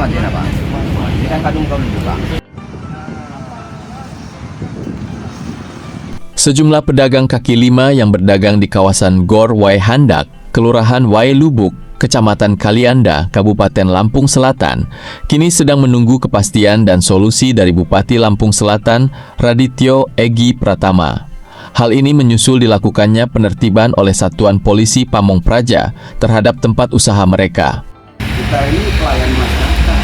aja ya, Pak. Ini kan kadung belum dibuka. Sejumlah pedagang kaki lima yang berdagang di kawasan Gor Waihandak, Kelurahan Wailubuk, Kecamatan Kalianda, Kabupaten Lampung Selatan, kini sedang menunggu kepastian dan solusi dari Bupati Lampung Selatan, Radityo Egi Pratama. Hal ini menyusul dilakukannya penertiban oleh Satuan Polisi Pamong Praja terhadap tempat usaha mereka. Kita ini pelayan masyarakat,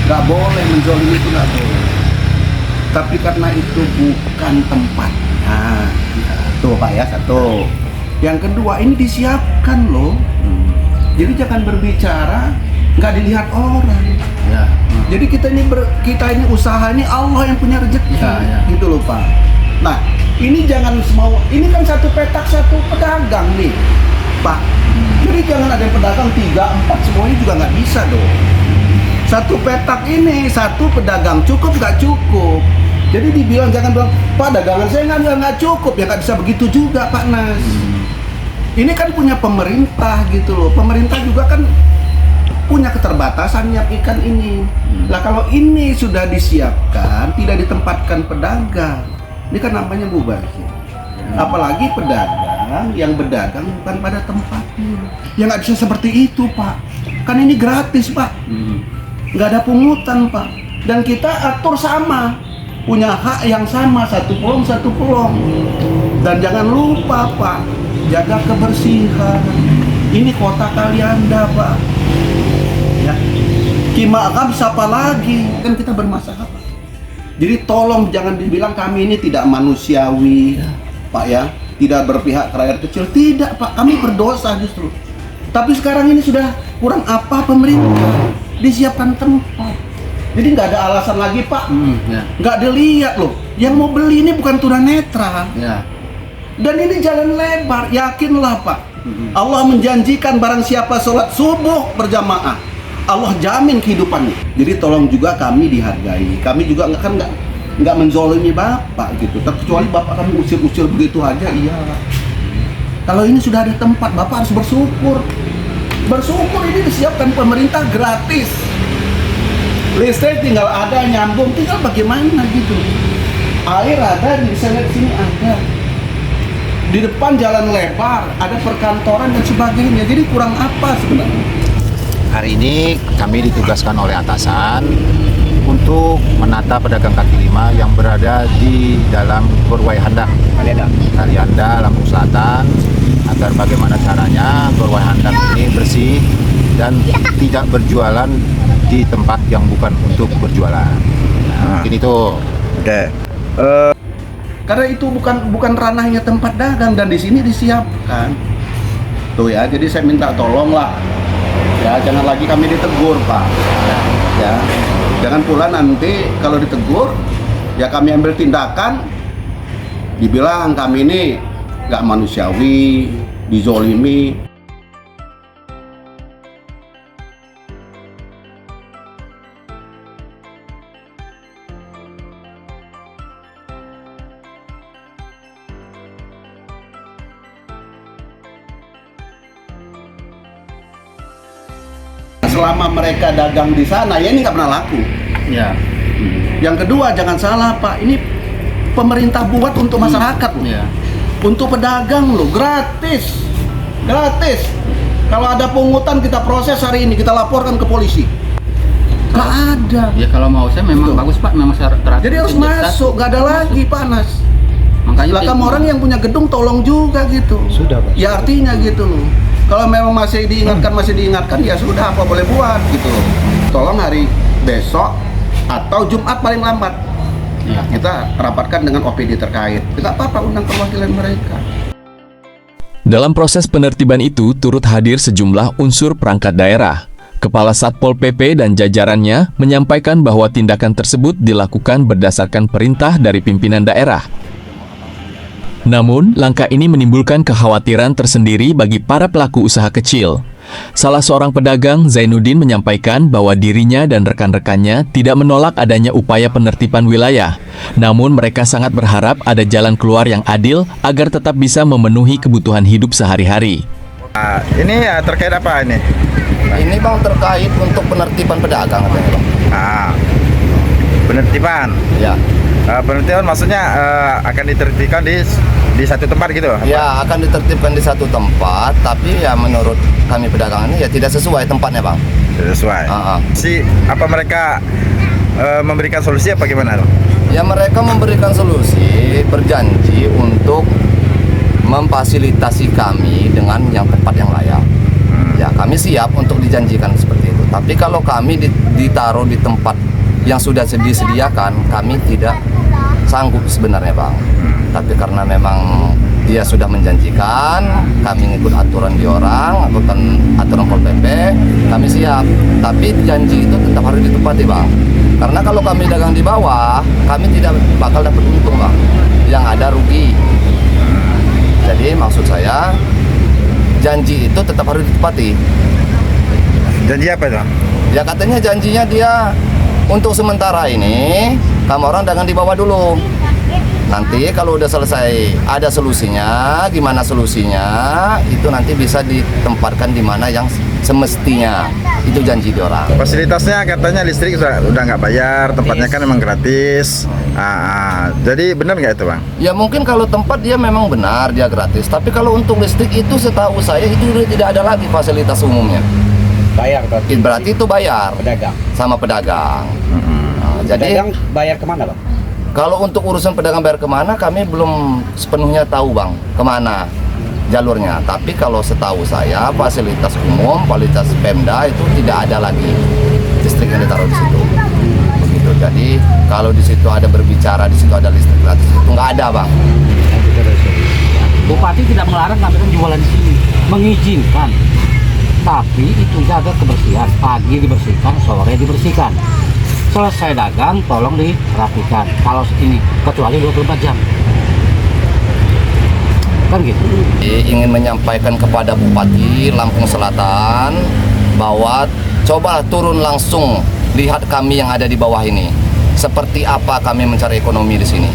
nggak boleh menzolimi, itu nggak boleh. Tapi karena itu bukan tempatnya, tuh Pak ya, satu. Yang kedua, ini disiapkan loh. Jadi jangan berbicara nggak dilihat orang. Ya. Jadi kita ini usaha ini Allah yang punya rezeki, gitu loh Pak. Nah, ini jangan semau. Ini kan satu petak satu pedagang nih, Pak. Jadi jangan ada yang pedagang 3, 4 semuanya juga nggak bisa dong. Satu petak ini satu pedagang cukup nggak cukup. Jadi dibilang jangan bilang, Pak dagangan saya nggak cukup, ya nggak bisa begitu juga Pak Nas. Ini kan punya pemerintah gitu loh. Pemerintah juga kan punya keterbatasan nyiapkan ini. Lah kalau ini sudah disiapkan, tidak ditempatkan pedagang, ini kan namanya mubazir. Apalagi pedagang yang berdagang bukan pada tempatnya. Ya nggak bisa seperti itu Pak. Kan ini gratis Pak. Nggak ada pungutan Pak. Dan kita atur sama. Punya hak yang sama, satu pelong. Dan jangan lupa Pak, jaga kebersihan. Ini kota Kalianda Pak. Ya. Kimakam siapa lagi? Kan kita bermasalah Pak. Jadi tolong jangan dibilang kami ini tidak manusiawi Pak ya, tidak berpihak ke rakyat kecil. Tidak Pak, kami berdosa justru. Tapi sekarang ini sudah kurang apa pemerintah? Disiapkan tempat. Jadi nggak ada alasan lagi Pak, nggak dilihat loh. Yang mau beli ini bukan tunanetra, dan ini jalan lebar. Yakinlah Pak, Allah menjanjikan barang siapa sholat subuh berjamaah, Allah jamin kehidupannya. Jadi tolong juga kami dihargai. Kami juga nggak menzolimi Bapak gitu. Kecuali Bapak kami usir-usir begitu aja, iya. Kalau ini sudah ada tempat, Bapak harus bersyukur. Bersyukur ini disiapkan pemerintah gratis. Listrik tinggal ada, nyambung, tinggal bagaimana gitu. Air ada, di sana di sini ada. Di depan jalan lebar, ada perkantoran dan sebagainya. Jadi kurang apa sebenarnya? Hari ini kami ditugaskan oleh atasan untuk menata pedagang kaki lima yang berada di dalam Gor Waihandak, Kalianda, Lampung Selatan, agar bagaimana caranya Gor Waihandak ini bersih dan tidak berjualan di tempat yang bukan untuk berjualan. Mungkin itu. Karena itu bukan ranahnya tempat dagang dan di sini disiapkan. Tuh ya, jadi saya minta tolonglah. Ya, jangan lagi kami ditegur, Pak. Ya. Jangan pula nanti kalau ditegur, ya kami ambil tindakan dibilang kami ini nggak manusiawi, dizolimi. Selama mereka dagang di sana, ya ini nggak pernah laku. Ya. Yang kedua, jangan salah Pak, ini pemerintah buat untuk masyarakat loh. Ya. Untuk pedagang loh, gratis. Kalau ada pungutan kita proses hari ini, kita laporkan ke polisi. Nggak ada. Ya kalau mau saya memang Betul. bagus Pak, memang teratur. Jadi harus masuk, nggak ada lagi panas. Makanya Lah kamu orang yang punya gedung tolong juga gitu. Sudah, Pak. Ya artinya gitu loh. Kalau memang masih diingatkan ya sudah, apa boleh buat gitu. Tolong hari besok atau Jumat paling lambat. Ya. Kita rapatkan dengan OPD terkait. Tidak apa-apa, undang perwakilan mereka. Dalam proses penertiban itu turut hadir sejumlah unsur perangkat daerah. Kepala Satpol PP dan jajarannya menyampaikan bahwa tindakan tersebut dilakukan berdasarkan perintah dari pimpinan daerah. Namun, langkah ini menimbulkan kekhawatiran tersendiri bagi para pelaku usaha kecil. Salah seorang pedagang, Zainuddin, menyampaikan bahwa dirinya dan rekan-rekannya tidak menolak adanya upaya penertiban wilayah. Namun, mereka sangat berharap ada jalan keluar yang adil agar tetap bisa memenuhi kebutuhan hidup sehari-hari. Ini terkait apa ini? Ini Bang terkait untuk penertiban pedagang katanya Bang. Penertiban. Ya. Penertiban maksudnya akan ditertibkan di satu tempat gitu? Ya, akan ditertibkan di satu tempat, tapi ya menurut kami pedagang ini ya tidak sesuai tempatnya Bang. Sesuai. Apa mereka memberikan solusi apa gimana? Ya mereka memberikan solusi, berjanji untuk memfasilitasi kami dengan yang tempat yang layak. Ya kami siap untuk dijanjikan seperti itu. Tapi kalau kami ditaruh di tempat yang sudah disediakan, kami tidak sanggup sebenarnya Bang. Tapi karena memang dia sudah menjanjikan, kami ngikut aturan di orang, aturan Pol PP, kami siap. Tapi janji itu tetap harus ditepati Bang. Karena kalau kami dagang di bawah, kami tidak bakal dapat untung Bang. Yang ada rugi. Jadi maksud saya, janji itu tetap harus ditepati. Janji apa itu? Ya katanya janjinya dia untuk sementara ini kamu orang dagang di bawah dulu. Nanti kalau udah selesai ada solusinya, gimana solusinya itu nanti bisa ditempatkan di mana yang semestinya. Itu janji di orang. Fasilitasnya katanya listrik udah nggak bayar, tempatnya kan memang gratis. Jadi benar nggak itu Bang? Ya mungkin kalau tempat dia memang benar dia gratis, tapi kalau untuk listrik itu setahu saya itu udah tidak ada lagi fasilitas umumnya. Bayar Berarti itu bayar pedagang. sama pedagang. Jadi Pedagang bayar kemana Bang? kalau untuk urusan pedagang bayar kemana kami belum sepenuhnya tahu Bang kemana jalurnya. Tapi kalau setahu saya fasilitas umum, fasilitas Pemda itu tidak ada lagi listrik yang ditaruh di situ. Begitu. Jadi kalau di situ ada berbicara, di situ ada listrik gratis itu nggak ada Bang. Bupati tidak melarang kami kan jualan di sini, mengizinkan. Tapi itu jaga kebersihan, pagi dibersihkan, sore dibersihkan. Selesai dagang, tolong dirapikan. Kalau ini kecuali 24 jam. Kan gitu. Ingin menyampaikan kepada Bupati Lampung Selatan bahwa coba turun langsung lihat kami yang ada di bawah ini. Seperti apa kami mencari ekonomi di sini.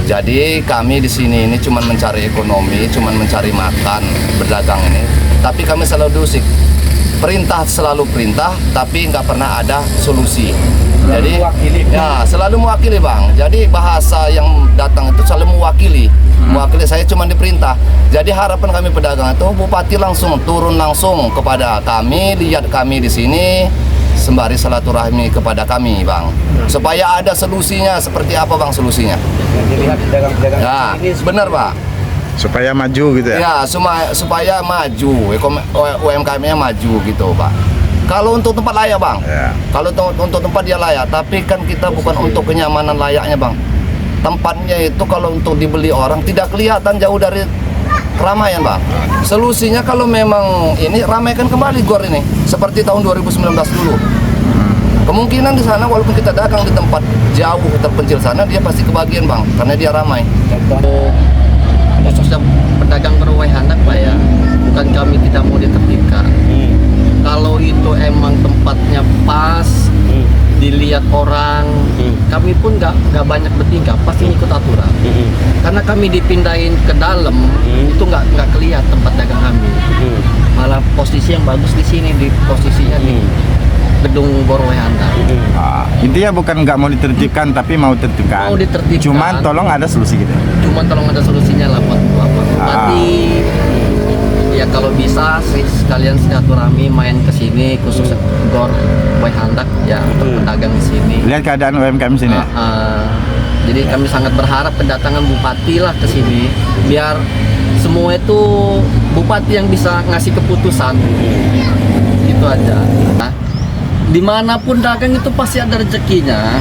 Jadi kami di sini ini cuma mencari ekonomi, cuma mencari makan, berdagang ini. Tapi kami selalu diusik. Perintah selalu perintah, tapi nggak pernah ada solusi. Jadi ya selalu mewakili Bang. Jadi bahasa yang datang itu selalu mewakili. Mewakili saya cuma diperintah. Jadi harapan kami pedagang itu Bupati langsung turun langsung kepada kami, lihat kami di sini, sembari silaturahmi kepada kami Bang. Supaya ada solusinya. Seperti apa Bang solusinya? Dilihat pedagang-pedagang Ya, ini benar Pak. Supaya maju gitu ya? Ya, supaya maju, UMKM-nya maju gitu Pak. Kalau untuk tempat layak Bang, kalau untuk tempat dia layak, tapi kan kita bukan untuk kenyamanan layaknya Bang. Tempatnya itu kalau untuk dibeli orang tidak kelihatan jauh dari keramaian Bang. Solusinya kalau memang ini ramaikan kembali GOR ini, seperti tahun 2019 dulu. Kemungkinan di sana walaupun kita dagang di tempat jauh terpencil sana, dia pasti kebagian Bang, karena dia ramai. Khususnya pedagang berwai handak Pak ya, bukan kami tidak mau ditertibkan. Kalau itu emang tempatnya pas, dilihat orang, kami pun nggak banyak bertingkah, pasti ikut aturan. Karena kami dipindahin ke dalam, itu nggak kelihatan tempat dagang kami. Malah posisi yang bagus di sini, di posisinya di gedung Borwai Handak. Intinya bukan nggak mau ditertibkan, tapi mau ditertibkan. Mau ditertibkan. Cuman tolong ada solusi gitu. Cuman tolong ada solusinya lah buat Bupati. Ya kalau bisa sih sekalian silaturahmi main ke sini, khususnya GOR Borwai Handak ya untuk pedagang di sini. Lihat keadaan UMKM sini. Jadi kami sangat berharap kedatangan Bupati lah ke sini, biar semua itu Bupati yang bisa ngasih keputusan. Itu aja. Nah, dimanapun dagang itu pasti ada rezekinya.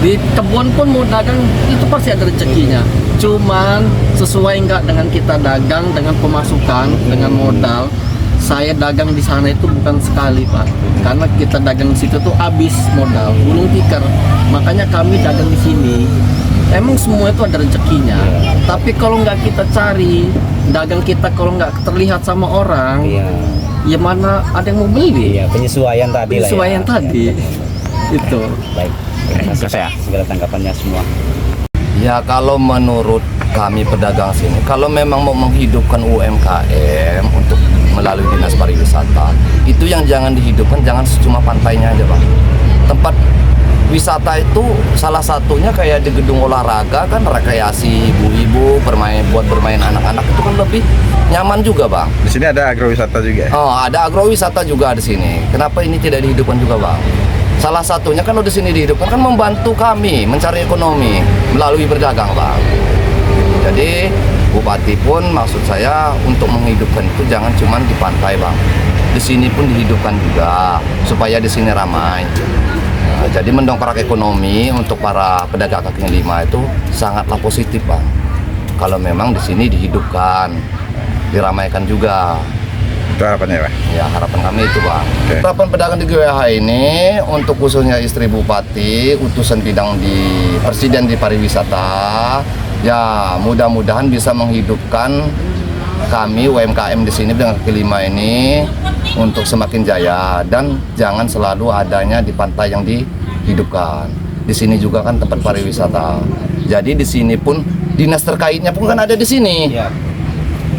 Di kebun pun mau dagang itu pasti ada rezekinya. Cuman sesuai nggak dengan kita dagang, dengan pemasukan, dengan modal. Saya dagang di sana itu bukan sekali Pak, karena kita dagang di situ tuh habis modal, gulung tikar. Makanya kami dagang di sini. Emang semua itu ada rezekinya. Tapi kalau nggak kita cari, dagang kita kalau nggak terlihat sama orang, ya mana ada yang mau beli? Iya, penyesuaian tadi Penyesuaian lah ya. tadi. Itu. Baik. Terima kasih segala tanggapannya semua. Ya kalau menurut kami pedagang sini, kalau memang mau menghidupkan UMKM untuk melalui Dinas Pariwisata, itu yang jangan dihidupkan, jangan cuma pantainya aja Bang. Tempat wisata itu salah satunya kayak di gedung olahraga kan, rekreasi ibu-ibu, buat bermain anak-anak itu kan lebih nyaman juga Bang. Di sini ada agrowisata juga. Oh, ada agrowisata juga di sini. Kenapa ini tidak dihidupkan juga Bang? Salah satunya kan di sini dihidupkan kan membantu kami mencari ekonomi melalui berdagang Bang. Jadi Bupati pun maksud saya untuk menghidupkan itu jangan cuma di pantai Bang. Di sini pun dihidupkan juga supaya di sini ramai. Nah, jadi mendongkrak ekonomi untuk para pedagang kaki lima itu sangatlah positif Bang. Kalau memang di sini dihidupkan, diramaikan juga. Itu harapannya Pak? Ya harapan kami itu Bang. Oke. Harapan pedagang di GWH ini untuk khususnya istri Bupati, utusan bidang di Presiden di pariwisata, ya mudah-mudahan bisa menghidupkan kami UMKM di sini dengan kaki lima ini untuk semakin jaya, dan jangan selalu adanya di pantai yang dihidupkan. Di sini juga kan tempat pariwisata. Jadi di sini pun dinas terkaitnya pun kan ada di sini. Iya.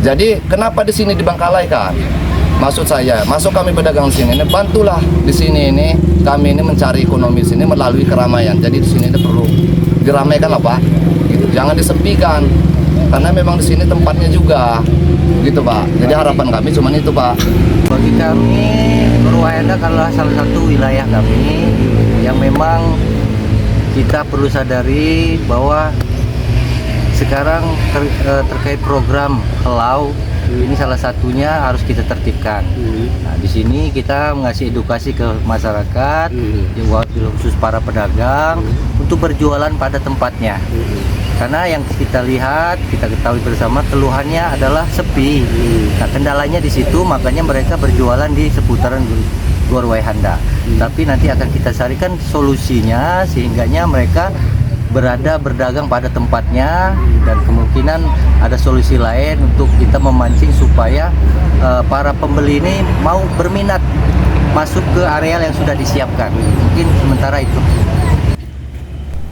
Jadi kenapa di sini dibangkalaikan? Maksud saya, masuk kami pedagang sini, ini bantulah di sini ini kami ini mencari ekonomi di sini melalui keramaian. Jadi di sini ini perlu diramaikan lah Pak. Gitu. Jangan disepikan, karena memang di sini tempatnya juga, gitu Pak. Jadi harapan kami cuma itu Pak. Bagi kami, Purwayanda adalah salah satu wilayah kami yang memang kita perlu sadari bahwa sekarang terkait program Helau ini salah satunya harus kita tertibkan. Nah, di sini kita mengasih edukasi ke masyarakat, khusus para pedagang untuk berjualan pada tempatnya. Karena yang kita lihat, kita ketahui bersama keluhannya adalah sepi. Nah, kendalanya di situ, makanya mereka berjualan di seputaran Gor Wayahanda. Tapi nanti akan kita carikan solusinya sehingganya mereka berdagang pada tempatnya, dan kemungkinan ada solusi lain untuk kita memancing supaya para pembeli ini mau berminat masuk ke areal yang sudah disiapkan. Mungkin sementara itu.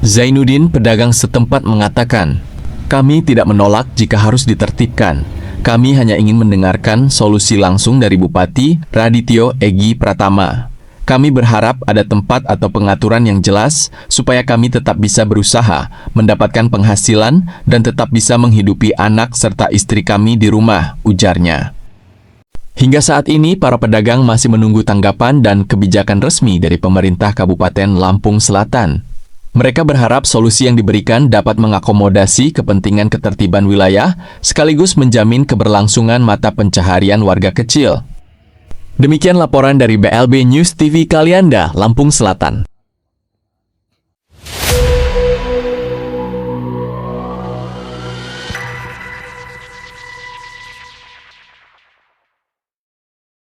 Zainuddin, pedagang setempat, mengatakan, "Kami tidak menolak jika harus ditertibkan. Kami hanya ingin mendengarkan solusi langsung dari Bupati Radityo Egi Pratama. Kami berharap ada tempat atau pengaturan yang jelas supaya kami tetap bisa berusaha, mendapatkan penghasilan, dan tetap bisa menghidupi anak serta istri kami di rumah," ujarnya. Hingga saat ini, para pedagang masih menunggu tanggapan dan kebijakan resmi dari pemerintah Kabupaten Lampung Selatan. Mereka berharap solusi yang diberikan dapat mengakomodasi kepentingan ketertiban wilayah, sekaligus menjamin keberlangsungan mata pencaharian warga kecil. Demikian laporan dari BLB News TV Kalianda, Lampung Selatan.